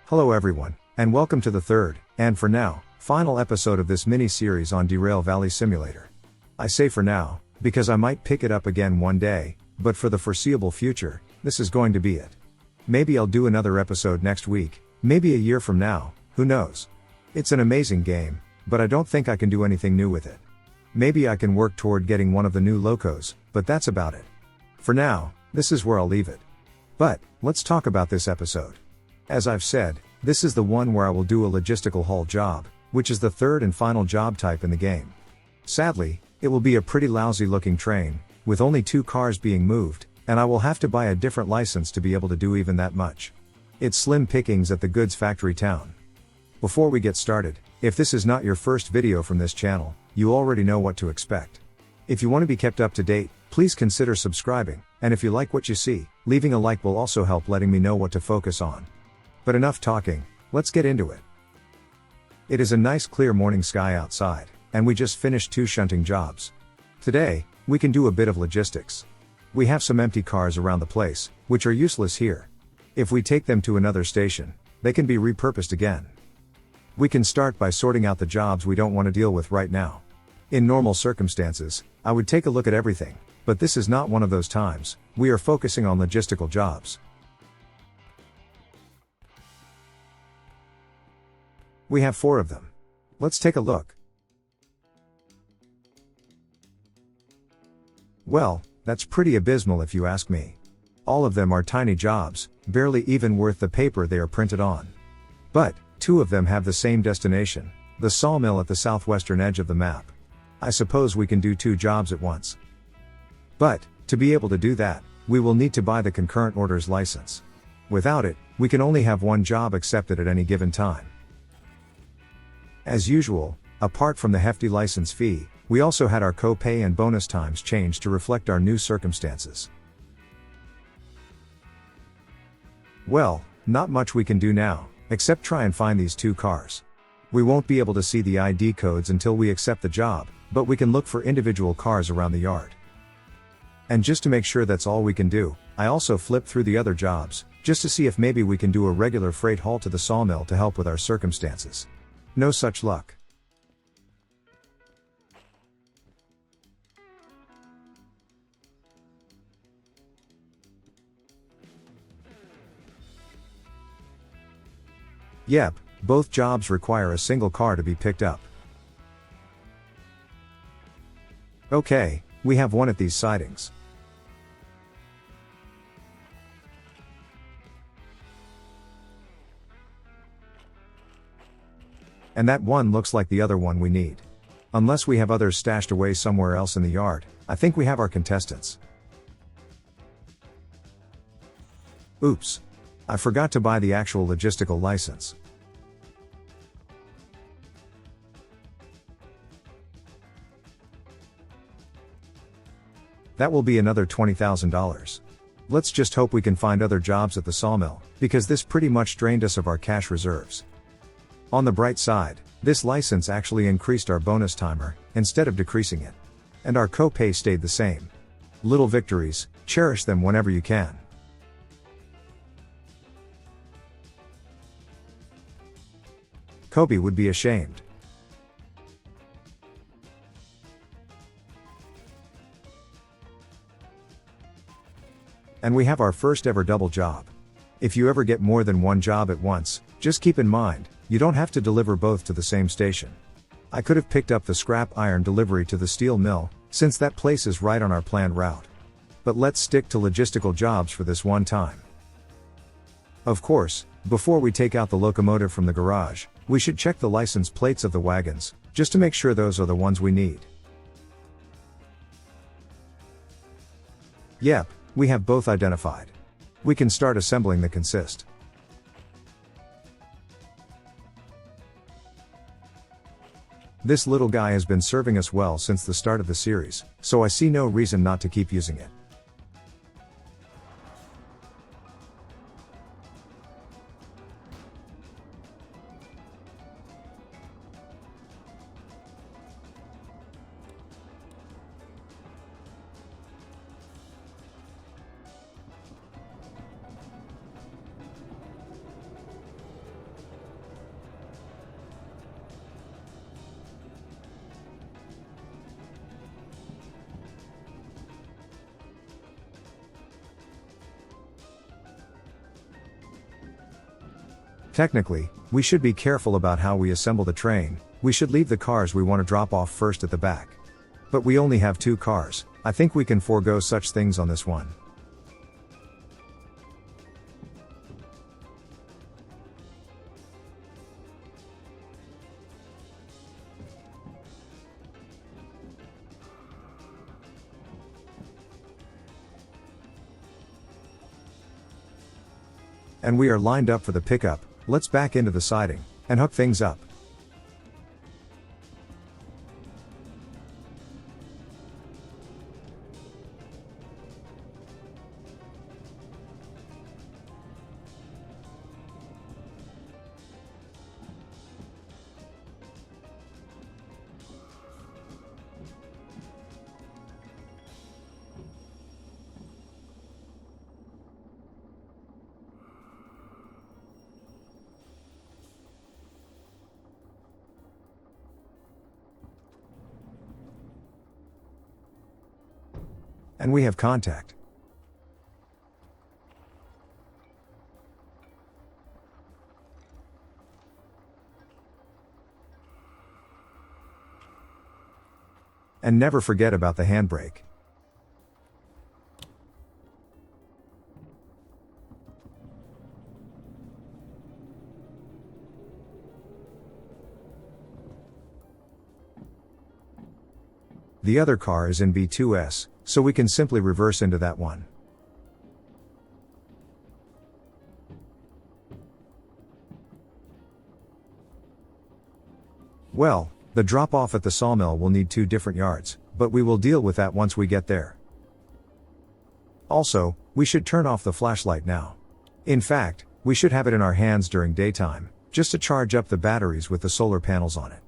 Hello everyone, and welcome to the third, and for now, final episode of this mini-series on Derail Valley Simulator. I say for now, because I might pick it up again one day, but for the foreseeable future, this is going to be it. Maybe I'll do another episode next week, maybe a year from now, who knows. It's an amazing game, but I don't think I can do anything new with it. Maybe I can work toward getting one of the new locos, but that's about it. For now, this is where I'll leave it. But, let's talk about this episode. As I've said, this is the one where I will do a logistical haul job, which is the third and final job type in the game. Sadly, it will be a pretty lousy looking train, with only 2 cars being moved, and I will have to buy a different license to be able to do even that much. It's slim pickings at the goods factory town. Before we get started, if this is not your first video from this channel, you already know what to expect. If you want to be kept up to date, please consider subscribing, and if you like what you see, leaving a like will also help letting me know what to focus on. But enough talking, let's get into it. It is a nice clear morning sky outside, and we just finished 2 shunting jobs. Today, we can do a bit of logistics. We have some empty cars around the place, which are useless here. If we take them to another station, they can be repurposed again. We can start by sorting out the jobs we don't want to deal with right now. In normal circumstances, I would take a look at everything, but this is not one of those times. We are focusing on logistical jobs. We have 4 of them. Let's take a look. Well, that's pretty abysmal if you ask me. All of them are tiny jobs, barely even worth the paper they are printed on. But, 2 of them have the same destination, the sawmill at the southwestern edge of the map. I suppose we can do 2 jobs at once. But, to be able to do that, we will need to buy the concurrent orders license. Without it, we can only have 1 job accepted at any given time. As usual, apart from the hefty license fee, we also had our co-pay and bonus times changed to reflect our new circumstances. Well, not much we can do now, except try and find these 2 cars. We won't be able to see the ID codes until we accept the job, but we can look for individual cars around the yard. And just to make sure that's all we can do, I also flipped through the other jobs, just to see if maybe we can do a regular freight haul to the sawmill to help with our circumstances. No such luck. Yep, both jobs require a single car to be picked up. Okay, we have 1 at these sidings. And that one looks like the other one we need. Unless we have others stashed away somewhere else in the yard, I think we have our contestants. Oops. I forgot to buy the actual logistical license. That will be another $20,000. Let's just hope we can find other jobs at the sawmill, because this pretty much drained us of our cash reserves. On the bright side, this license actually increased our bonus timer, instead of decreasing it. And our co-pay stayed the same. Little victories, cherish them whenever you can. Kobe would be ashamed. And we have our first ever double job. If you ever get more than 1 job at once, just keep in mind, you don't have to deliver both to the same station. I could have picked up the scrap iron delivery to the steel mill, since that place is right on our planned route. But let's stick to logistical jobs for this one time. Of course, before we take out the locomotive from the garage, we should check the license plates of the wagons, just to make sure those are the ones we need. Yep, we have both identified. We can start assembling the consist. This little guy has been serving us well since the start of the series, so I see no reason not to keep using it. Technically, we should be careful about how we assemble the train. We should leave the cars we want to drop off first at the back. But we only have 2 cars, I think we can forego such things on this one. And we are lined up for the pickup. Let's back into the siding and hook things up. And we have contact. And never forget about the handbrake. The other car is in B2S, so we can simply reverse into that one. Well, the drop-off at the sawmill will need 2 different yards, but we will deal with that once we get there. Also, we should turn off the flashlight now. In fact, we should have it in our hands during daytime, just to charge up the batteries with the solar panels on it.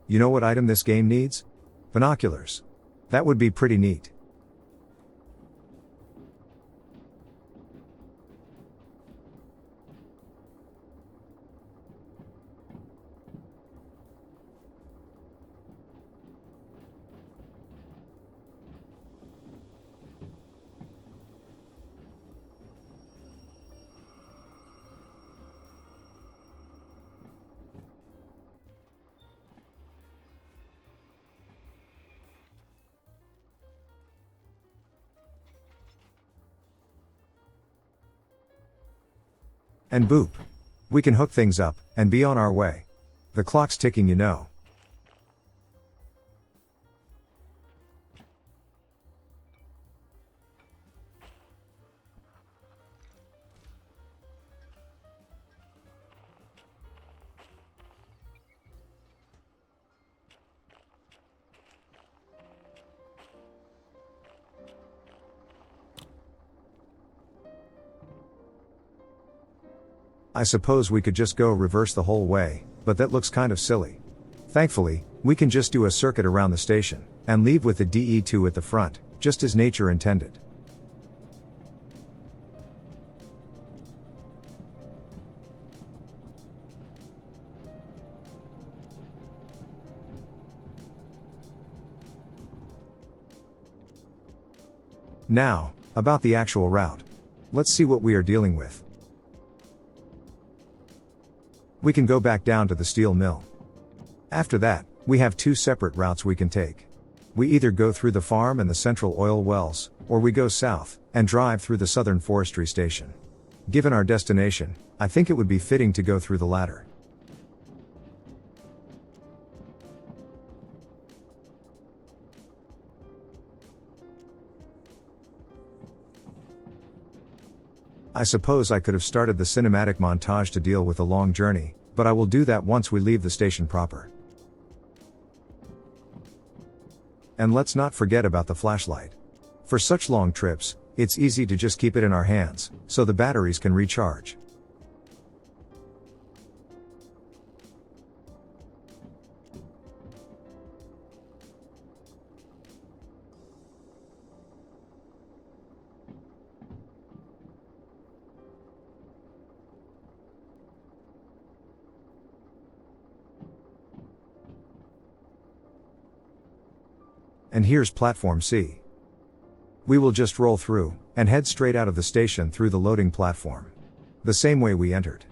You know what item this game needs? Binoculars. That would be pretty neat. And boop. We can hook things up, and be on our way. The clock's ticking, you know. I suppose we could just go reverse the whole way, but that looks kind of silly. Thankfully, we can just do a circuit around the station, and leave with the DE2 at the front, just as nature intended. Now, about the actual route. Let's see what we are dealing with. We can go back down to the steel mill. After that, we have 2 separate routes we can take. We either go through the farm and the central oil wells, or we go south, and drive through the southern forestry station. Given our destination, I think it would be fitting to go through the latter. I suppose I could have started the cinematic montage to deal with the long journey, but I will do that once we leave the station proper. And let's not forget about the flashlight. For such long trips, it's easy to just keep it in our hands, so the batteries can recharge. And here's platform C. We will just roll through, and head straight out of the station through the loading platform. The same way we entered.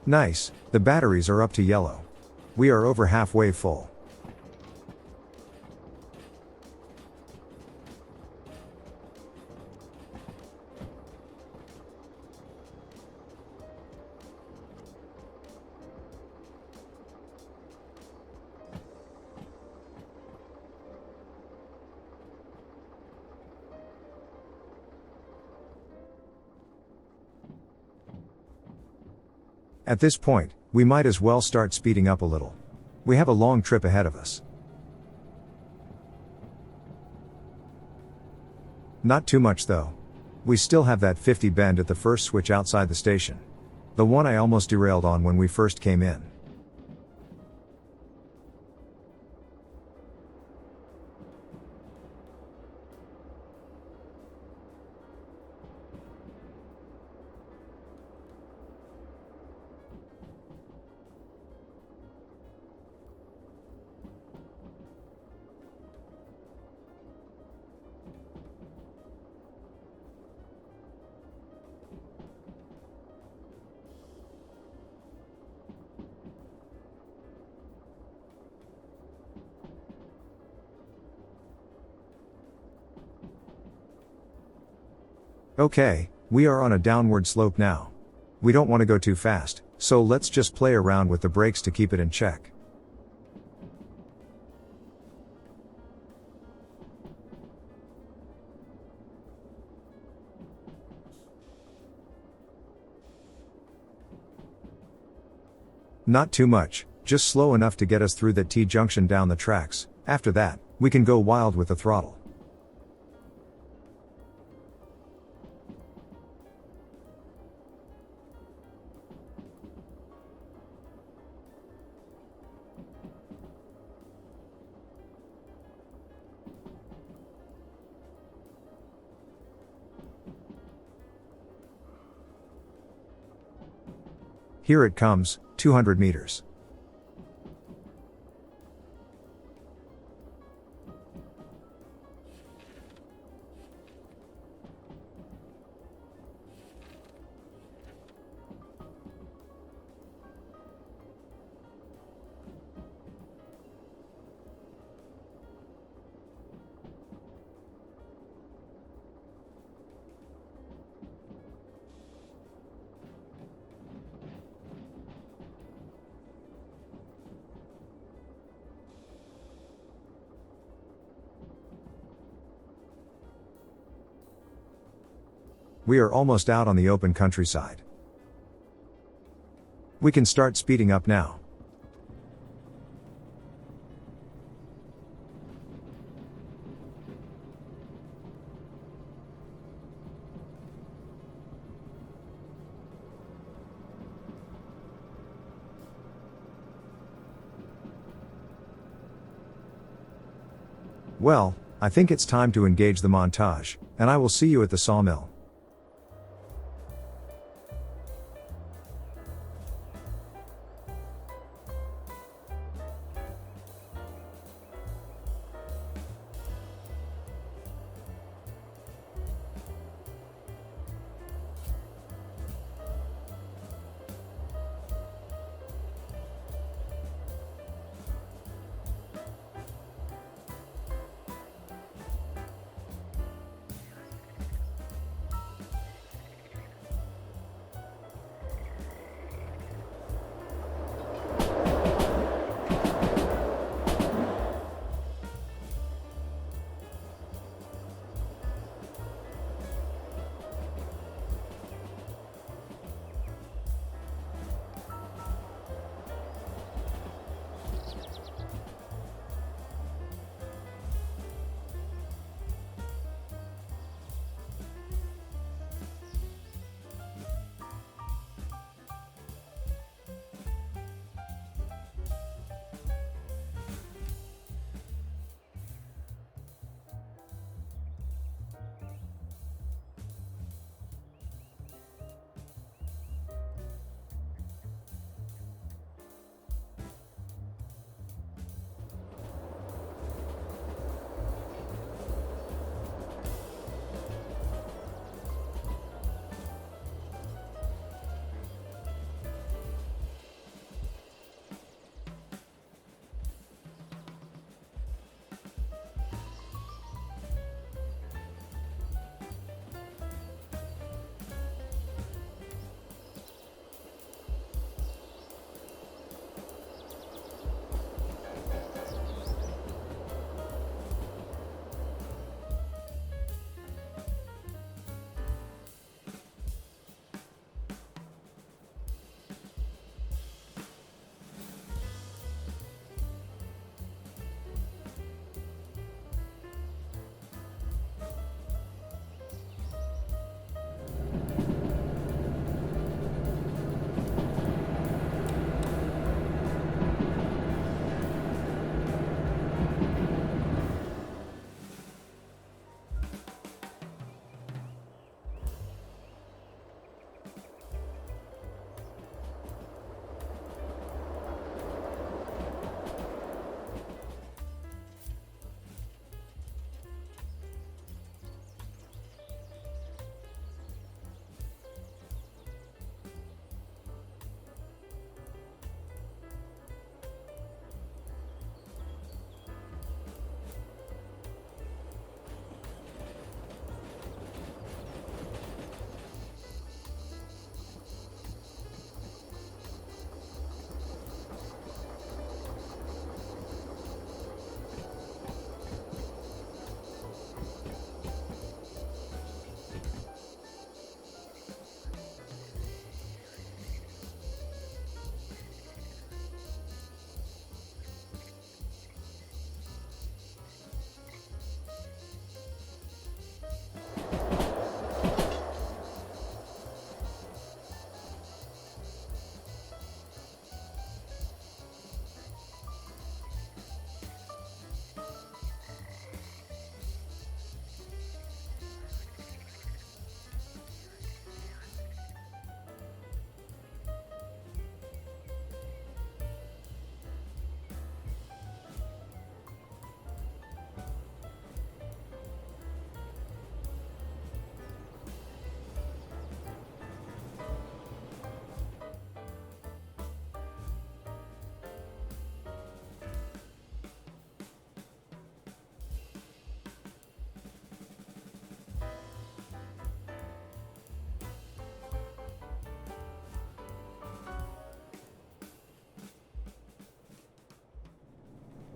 Nice, the batteries are up to yellow. We are over halfway full. At this point, we might as well start speeding up a little. We have a long trip ahead of us. Not too much though. We still have that 50 bend at the first switch outside the station. The one I almost derailed on when we first came in. Okay, we are on a downward slope now. We don't want to go too fast, so let's just play around with the brakes to keep it in check. Not too much, just slow enough to get us through that T-junction down the tracks. After that, we can go wild with the throttle. Here it comes, 200 meters. We are almost out on the open countryside. We can start speeding up now. Well, I think it's time to engage the montage, and I will see you at the sawmill.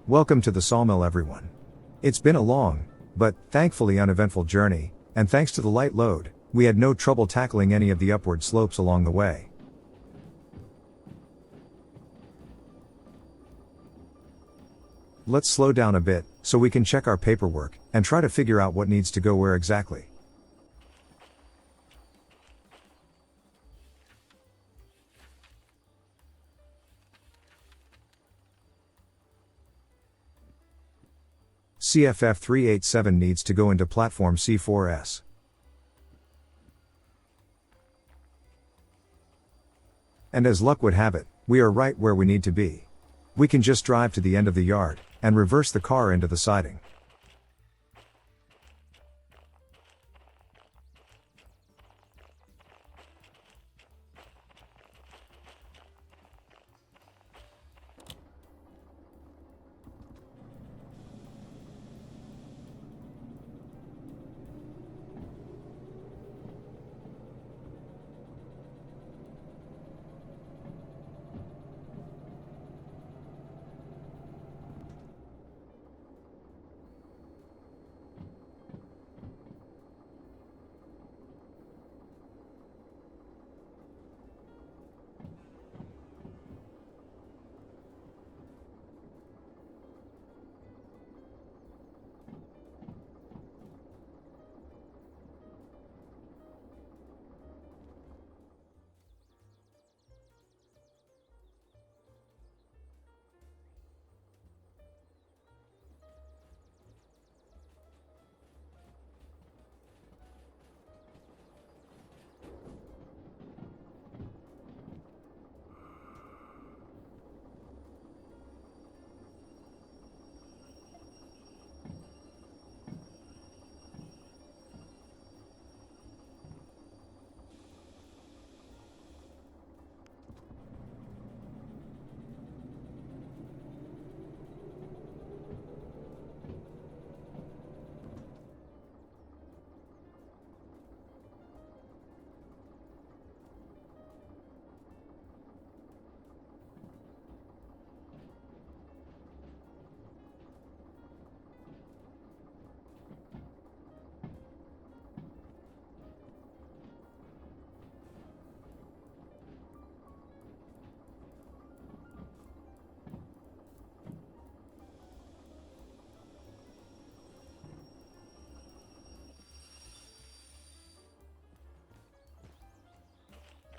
Welcome to the sawmill, everyone. It's been a long, but thankfully uneventful journey, and thanks to the light load, we had no trouble tackling any of the upward slopes along the way. Let's slow down a bit, so we can check our paperwork, and try to figure out what needs to go where exactly. CFF 387 needs to go into platform C4S. And as luck would have it, we are right where we need to be. We can just drive to the end of the yard, and reverse the car into the siding.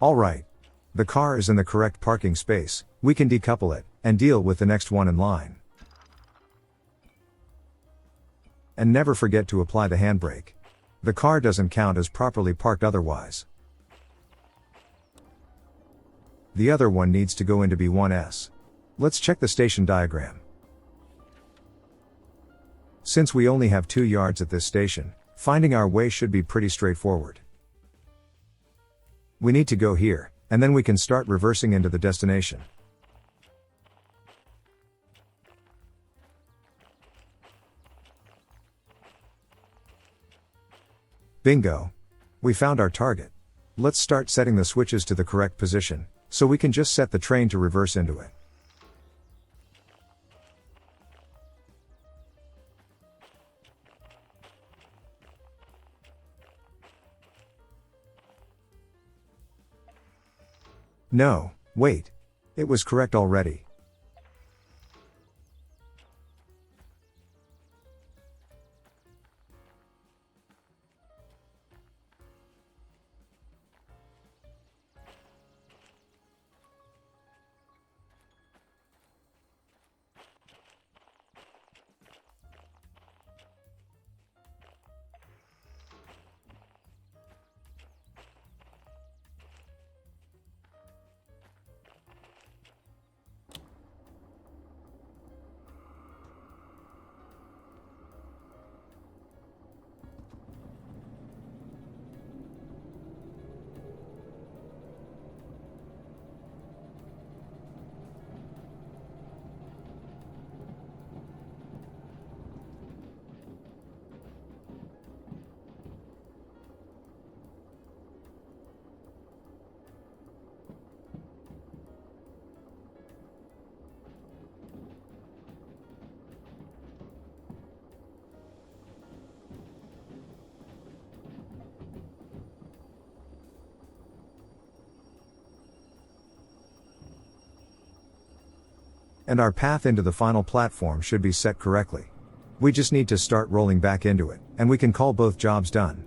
Alright. The car is in the correct parking space, we can decouple it, and deal with the next one in line. And never forget to apply the handbrake. The car doesn't count as properly parked otherwise. The other one needs to go into B1S. Let's check the station diagram. Since we only have 2 yards at this station, finding our way should be pretty straightforward. We need to go here, and then we can start reversing into the destination. Bingo! We found our target. Let's start setting the switches to the correct position, so we can just set the train to reverse into it. No, wait. It was correct already. And our path into the final platform should be set correctly. We just need to start rolling back into it, and we can call both jobs done.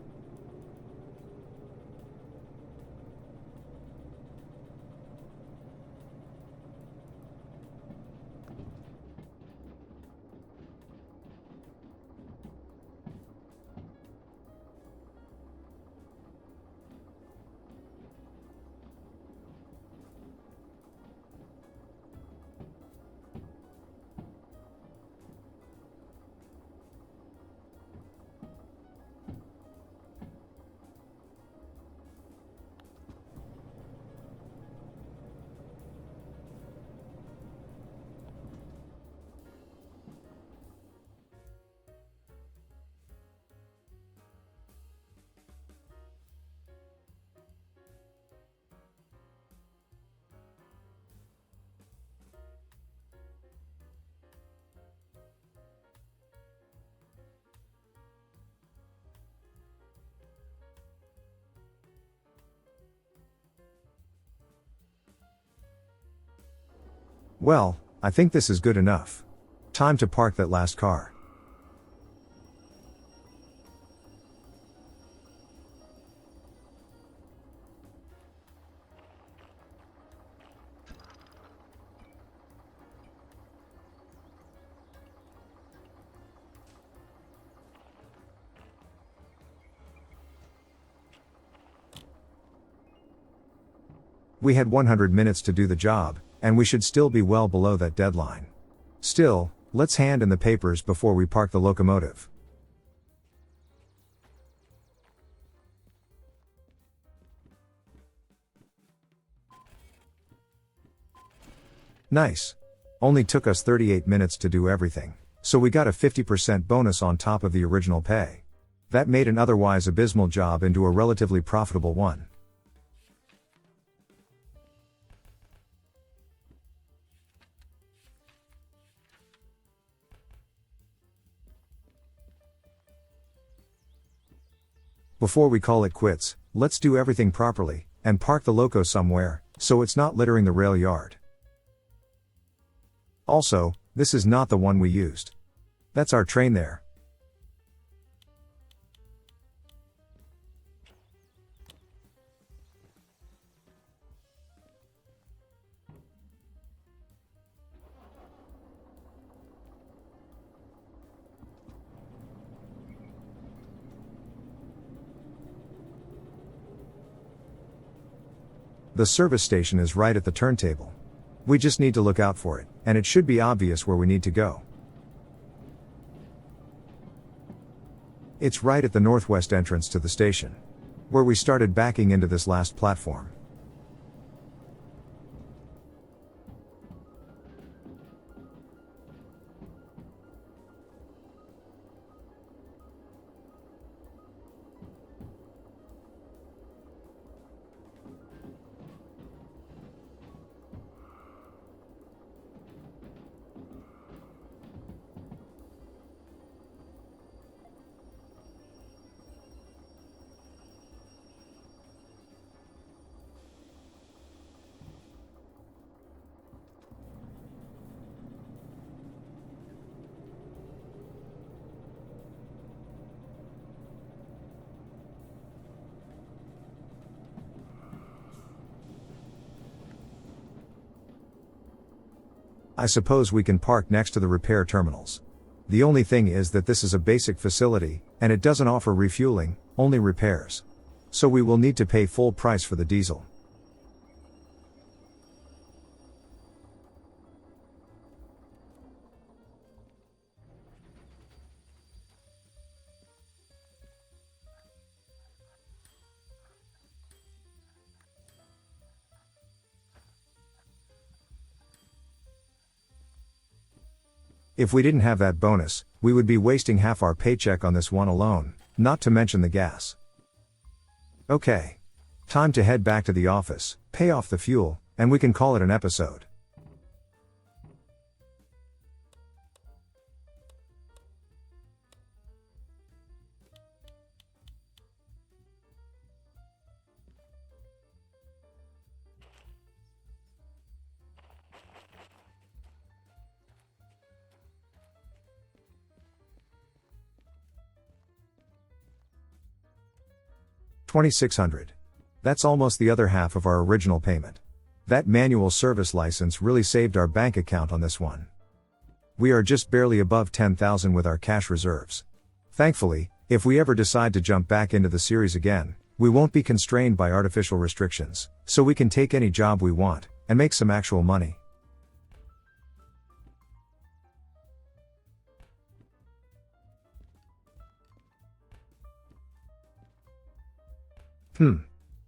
Well, I think this is good enough. Time to park that last car. We had 100 minutes to do the job, and we should still be well below that deadline. Still, let's hand in the papers before we park the locomotive. Nice. Only took us 38 minutes to do everything, so we got a 50% bonus on top of the original pay. That made an otherwise abysmal job into a relatively profitable one. Before we call it quits, let's do everything properly, and park the loco somewhere, so it's not littering the rail yard. Also, this is not the one we used. That's our train there. The service station is right at the turntable. We just need to look out for it, and it should be obvious where we need to go. It's right at the northwest entrance to the station, where we started backing into this last platform. I suppose we can park next to the repair terminals. The only thing is that this is a basic facility, and it doesn't offer refueling, only repairs. So we will need to pay full price for the diesel. If we didn't have that bonus, we would be wasting half our paycheck on this one alone, not to mention the gas. Okay. Time to head back to the office, pay off the fuel, and we can call it an episode. $2,600. That's almost the other half of our original payment. That manual service license really saved our bank account on this one. We are just barely above 10,000 with our cash reserves. Thankfully, if we ever decide to jump back into the series again, we won't be constrained by artificial restrictions, so we can take any job we want, and make some actual money.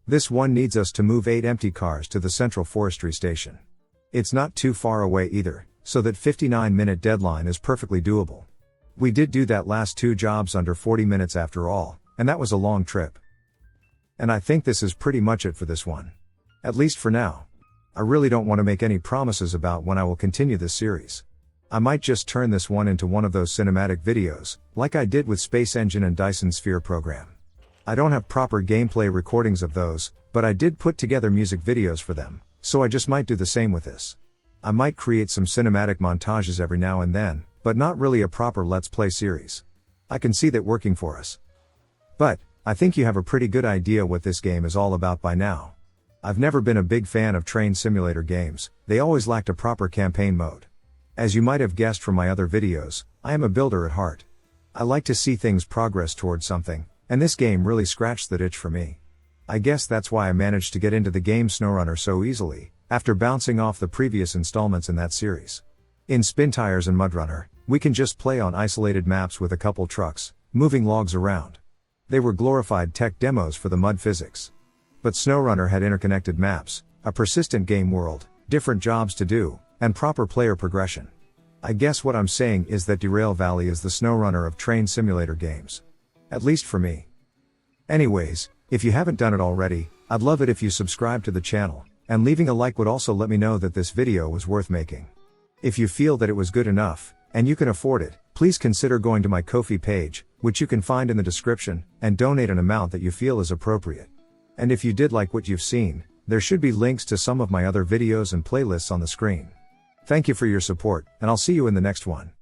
This one needs us to move 8 empty cars to the central forestry station. It's not too far away either, so that 59-minute deadline is perfectly doable. We did do that last 2 jobs under 40 minutes after all, and that was a long trip. And I think this is pretty much it for this one. At least for now. I really don't want to make any promises about when I will continue this series. I might just turn this one into one of those cinematic videos, like I did with Space Engine and Dyson Sphere program. I don't have proper gameplay recordings of those, but I did put together music videos for them, so I just might do the same with this. I might create some cinematic montages every now and then, but not really a proper Let's Play series. I can see that working for us. But, I think you have a pretty good idea what this game is all about by now. I've never been a big fan of train simulator games, they always lacked a proper campaign mode. As you might have guessed from my other videos, I am a builder at heart. I like to see things progress towards something, and this game really scratched that itch for me. I guess that's why I managed to get into the game SnowRunner so easily, after bouncing off the previous installments in that series. In Spin Tires and MudRunner, we can just play on isolated maps with a couple trucks, moving logs around. They were glorified tech demos for the mud physics. But SnowRunner had interconnected maps, a persistent game world, different jobs to do, and proper player progression. I guess what I'm saying is that Derail Valley is the SnowRunner of train simulator games. At least for me. Anyways, if you haven't done it already, I'd love it if you subscribe to the channel, and leaving a like would also let me know that this video was worth making. If you feel that it was good enough, and you can afford it, please consider going to my Ko-fi page, which you can find in the description, and donate an amount that you feel is appropriate. And if you did like what you've seen, there should be links to some of my other videos and playlists on the screen. Thank you for your support, and I'll see you in the next one.